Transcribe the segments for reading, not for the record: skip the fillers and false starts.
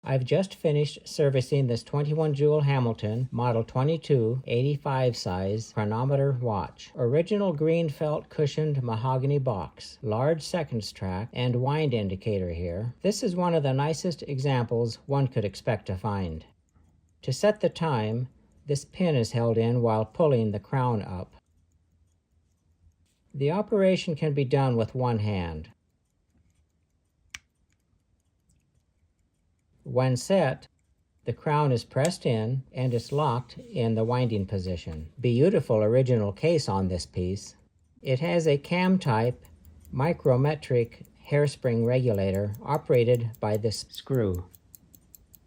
I've just finished servicing this 21 joule Hamilton Model 22 85 size chronometer watch. Original green felt cushioned mahogany box, large seconds track, and wind indicator here. This is one of the nicest examples one could expect to find. To set the time, this pin is held in while pulling the crown up. The operation can be done with one hand. When set, the crown is pressed in and is locked in the winding position. Beautiful original case on this piece. It has a cam-type micrometric hairspring regulator operated by this screw.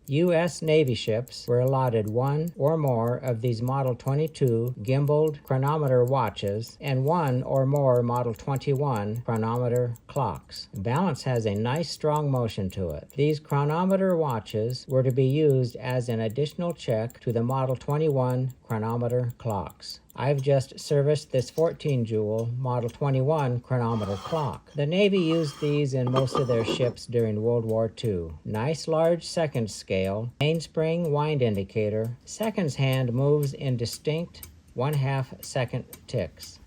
U.S. Navy ships were allotted one or more of these Model 22 gimbaled chronometer watches and one or more Model 21 chronometer clocks. Balance has a nice strong motion to it. These chronometer watches were to be used as an additional check to the Model 21 chronometer clocks. I've just serviced this 14 joule Model 21 chronometer clock. The Navy used these in most of their ships during World War II. Nice large seconds scale, mainspring wind indicator, seconds hand moves in distinct 1/2 second ticks.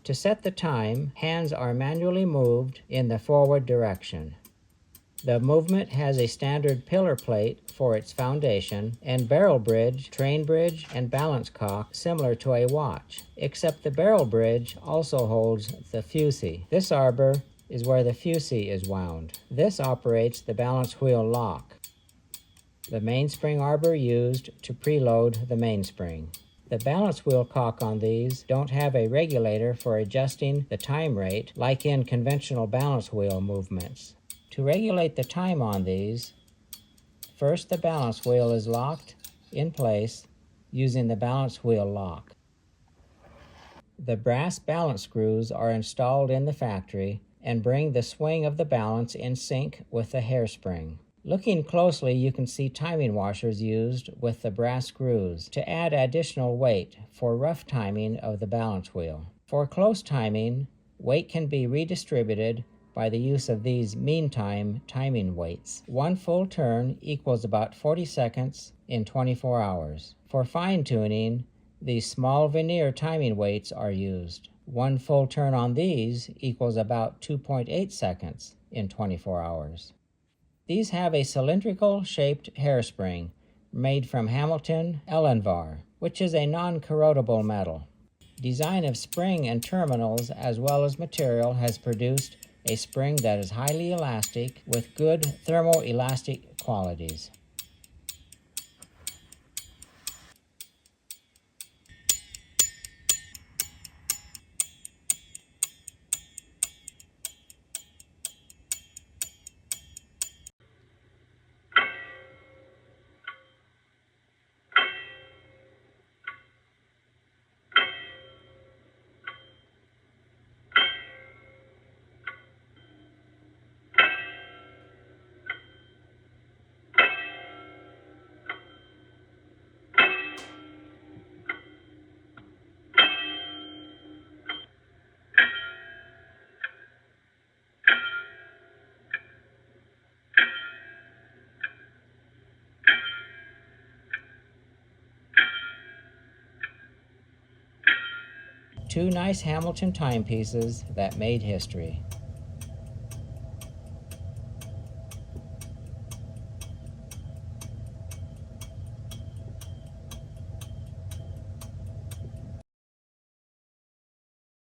To set the time, hands are manually moved in the forward direction. The movement has a standard pillar plate for its foundation and barrel bridge, train bridge, and balance cock similar to a watch, except the barrel bridge also holds the fusee. This arbor is where the fusee is wound. This operates the balance wheel lock. The mainspring arbor used to preload the mainspring. The balance wheel cock on these don't have a regulator for adjusting the time rate like in conventional balance wheel movements. To regulate the time on these, first the balance wheel is locked in place using the balance wheel lock. The brass balance screws are installed in the factory and bring the swing of the balance in sync with the hairspring. Looking closely, you can see timing washers used with the brass screws to add additional weight for rough timing of the balance wheel. For close timing, weight can be redistributed by the use of these meantime timing weights. One full turn equals about 40 seconds in 24 hours. For fine-tuning, these small veneer timing weights are used. One full turn on these equals about 2.8 seconds in 24 hours. These have a cylindrical shaped hairspring made from Hamilton Elenvar, which is a non-corrodable metal. Design of spring and terminals as well as material has produced a spring that is highly elastic with good thermoelastic qualities. Two nice Hamilton timepieces that made history.